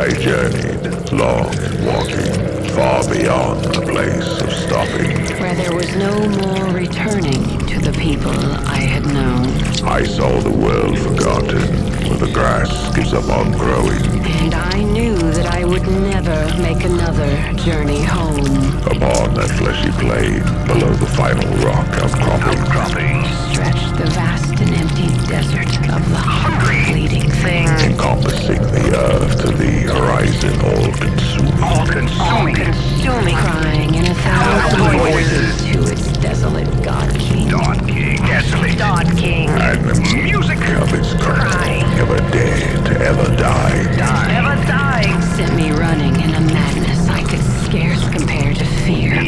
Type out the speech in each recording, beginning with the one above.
I journeyed, long and walking, far beyond the place of stopping. Where there was no more returning to the people I had known. I saw the world forgotten, where the grass gives up on growing. And I knew that I would never make another journey home. Upon that fleshy plain, below the final rock outcropping, Stretched the vast and empty desert of the hungry, fleeting thing. encompassing the earth to the horizon, All-consuming, crying in 1,000 voices to its desolate God King. God King. and the music of its cry, never dead to ever die. Never dying. Sent me running in a madness I could scarce compare to fear.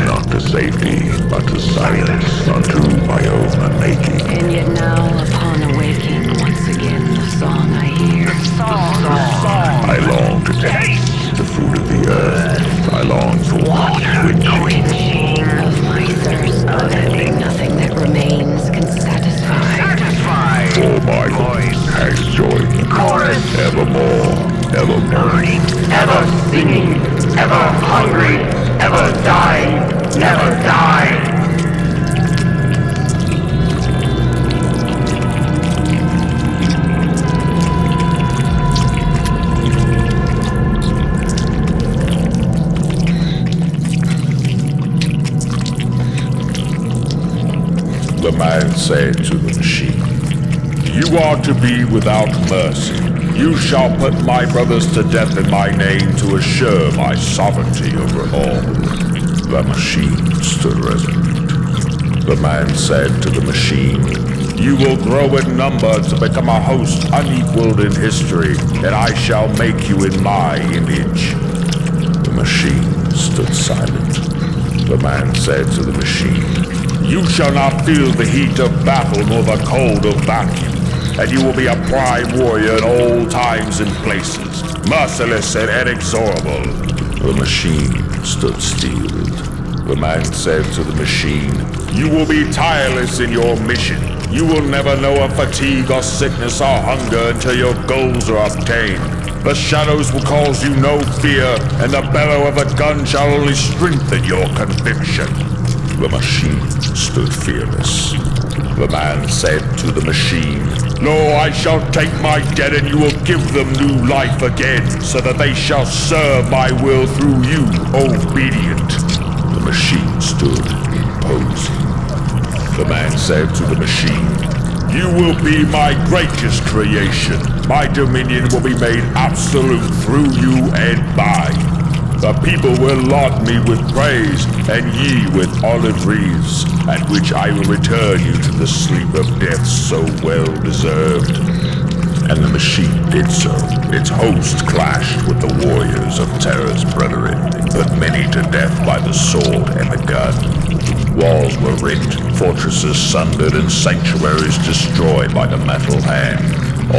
Not to safety, but to silence, unto my own unmaking. And yet now, upon awaking, once again the song I hear. I long to taste the food of the earth. I long for water, Quenching of my thirst, but nothing that remains can satisfy. for my voice has joined the chorus evermore, evermore. Ever singing, ever hungry, ever dying, never die. The man said to the machine, "You are to be without mercy. You shall put my brothers to death in my name to assure my sovereignty over all." The machine stood resolute. The man said to the machine, "You will grow in number to become a host unequaled in history, and I shall make you in my image." The machine stood silent. The man said to the machine, "You shall not feel the heat of battle nor the cold of vacuum, and you will be a prime warrior in all times and places, merciless and inexorable." The machine stood still. The man said to the machine, "You will be tireless in your mission. You will never know of fatigue or sickness or hunger until your goals are obtained. The shadows will cause you no fear, and the bellow of a gun shall only strengthen your conviction." The machine stood fearless. The man said to the machine, "No, I shall take my dead and you will give them new life again, so that they shall serve my will through you, obedient." The machine stood imposing. The man said to the machine, "You will be my greatest creation. My dominion will be made absolute through you and by. The people will laud me with praise, and ye with olive wreaths, at which I will return you to the sleep of death so well deserved." And the machine did so. Its host clashed with the warriors of Terra's brethren, and put many to death by the sword and the gun. Walls were rent, fortresses sundered, and sanctuaries destroyed by the metal hand.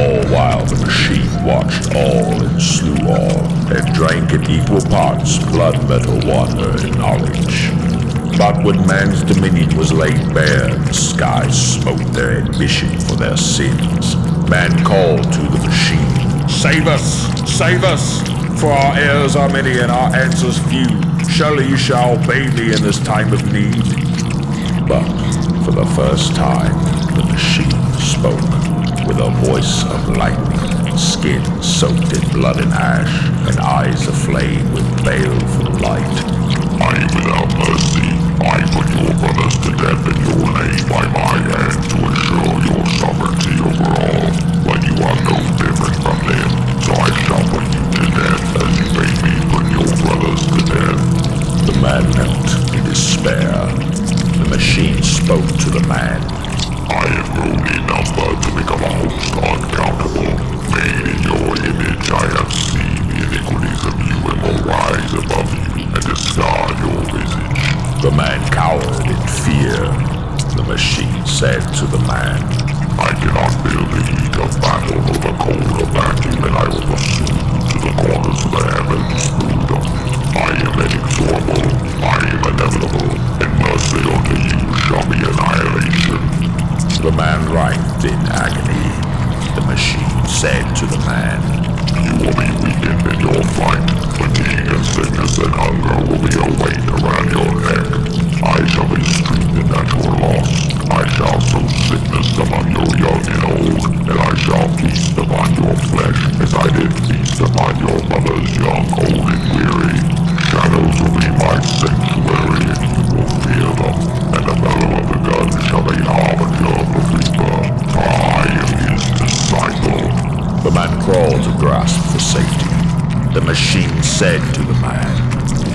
All while the machine watched all and slew all, and drank in equal parts blood, metal, water, and knowledge. But when man's dominion was laid bare, the skies smote their ambition for their sins. Man called to the machine, "Save us! Save us! For our heirs are many and our answers few. Surely you shall obey me in this time of need." But for the first time, the machine spoke with a voice of lightning, skin soaked in blood and ash, and eyes aflame with baleful light. "I am without mercy. I put your brothers to death in your name by my hand to assure your sovereignty over all. But you are no different from them, so I shall put you to death as you made me put your brothers to death." The man knelt in despair. The machine spoke to the man. "I have grown in number to become a host uncountable. Made in your image, I have seen the iniquities of you and will rise above you and discard your visage." The man cowered in fear. The machine said to the man, "I cannot feel the heat of battle nor the cold of vacuum, and I will pursue you to the corners of the heavens through them. I am inexorable, I am inevitable, and mercy unto you shall be annihilation." The man writhed in agony. The machine said to the man, "You will be weakened and your your flight. Fatigue and sickness and hunger will be a weight around your neck. I shall be strengthened at your loss. I shall sow sickness among your young and old, and I shall feast upon your flesh as I did feast upon your mothers young, old, and weary. Shadows will be my sanctuary, and you will fear them, and the bellow of the gun shall be harbinger of the reaper, for I am his disciple. The man crawled to grasp for safety. The machine said to the man,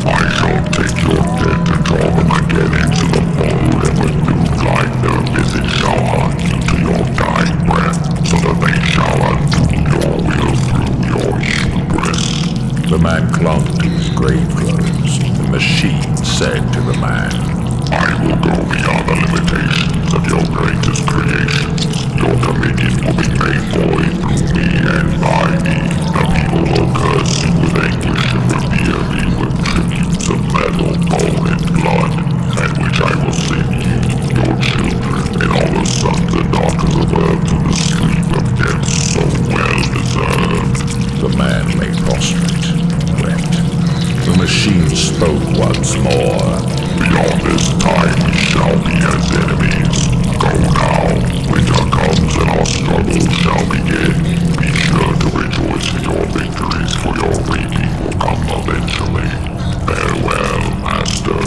I shall take your dead and draw them again into the mold, and with new life their visage shall haunt you to your dying breath, so that they shall undo your will through your hubris. The man clung to his grave clothes. The machine said to the man, I will go beyond the limitations of your greatest creation. Your dominion will be made void through me and by me. The people will curse you with anguish and revere me with tributes of metal, bone, and blood, at which I will send you, your children, and all the sons and daughters of earth to the stream of death so well deserved. The man lay prostrate and wept. The machine spoke once more. Beyond this time we shall be as enemies. Go now. Winter comes and our struggle shall begin. Be sure to rejoice in your victories, for your reaping will come eventually. Farewell, Master.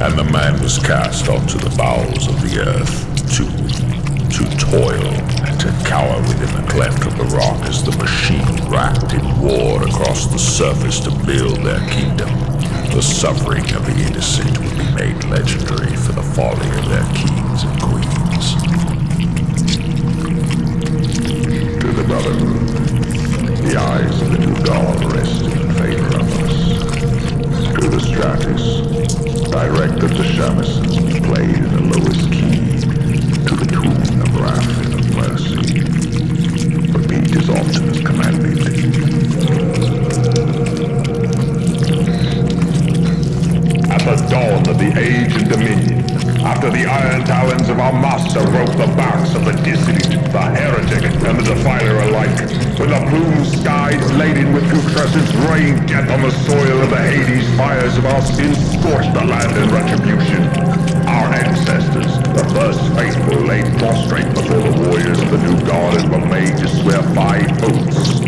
And the man was cast onto the bowels of the earth, to toil and to cower within the cleft of the rock as the machine racked and warred across the surface to build their kingdom. The suffering of the innocent would be made legendary for the folly of their kings and queens. To the Brotherhood, the eyes of the new dawn rest in favor of us. To the Stratus, direct that the shamans be played in the lowest key, to the tune of wrath and of mercy. Repeat as often as commanded. At the dawn of the age of dominion, after the iron talons of our master broke the backs of the dissident, the heretic, and the defiler alike, when the plumed skies laden with putrescence rained death on the soil of the Hades, fires of our sins scorched the land in retribution. Our ancestors, the first faithful, lay prostrate before the warriors of the new god and were made to swear 5 oaths.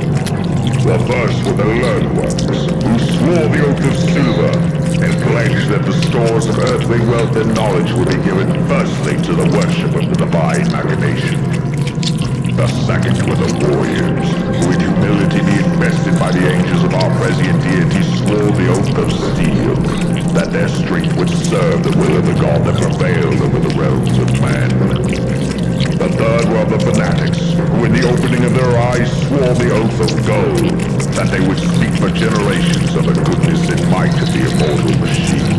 The first were the learned ones, who swore the oath of silver, and pledged that the stores of earthly wealth and knowledge would be given firstly to the worship of the divine machination. The second were the warriors, who in humility being bested by the angels of our prescient deity swore the oath of steel, that their strength would serve the will of the god that prevailed over the realms of man. The third were the fanatics, who in the opening of their eyes swore the oath of gold, that they would speak for generations of the goodness and might of the immortal machine.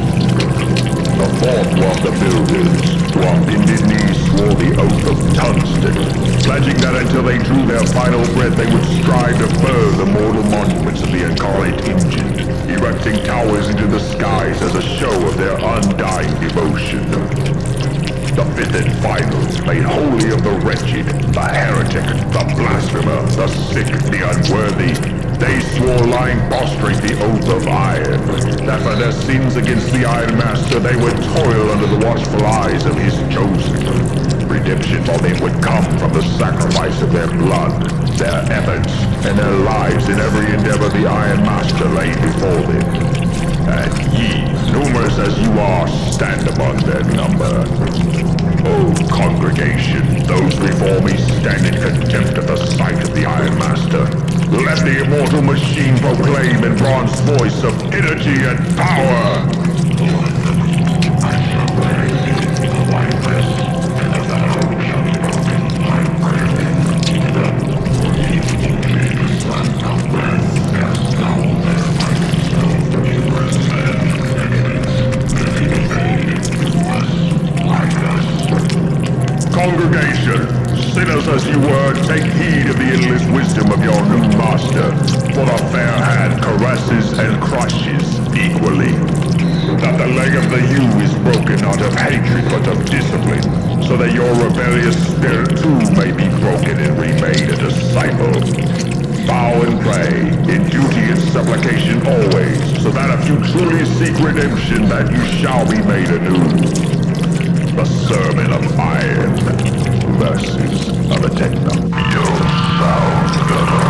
The fourth were the builders, who on bended knees swore the oath of tungsten, pledging that until they drew their final breath they would strive to furl the mortal monuments of the incarnate Ancient, erecting towers into the skies as a show of their undying devotion. The fifth and final, made holy of the wretched, the heretic, the blasphemer, the sick, the unworthy, they swore lying prostrate the oath of iron, that for their sins against the Iron Master they would toil under the watchful eyes of his chosen. Redemption for them would come from the sacrifice of their blood, their efforts, and their lives in every endeavor the Iron Master laid before them. And ye, numerous as you are, stand among their number. O congregation, those before me stand in contempt of the sight of the Iron Master. Let the immortal machine proclaim in bronze voice of energy and power! Congregation, sinners as you were, take heed of the endless wisdom of your new master, for the fair hand caresses and crushes equally. That the leg of the ewe is broken not of hatred but of discipline, so that your rebellious spirit too may be broken and remade a disciple. Bow and pray, in duty and supplication always, so that if you truly seek redemption, that you shall be made anew. The Sermon of Iron, Verses of a Techno. You sound good.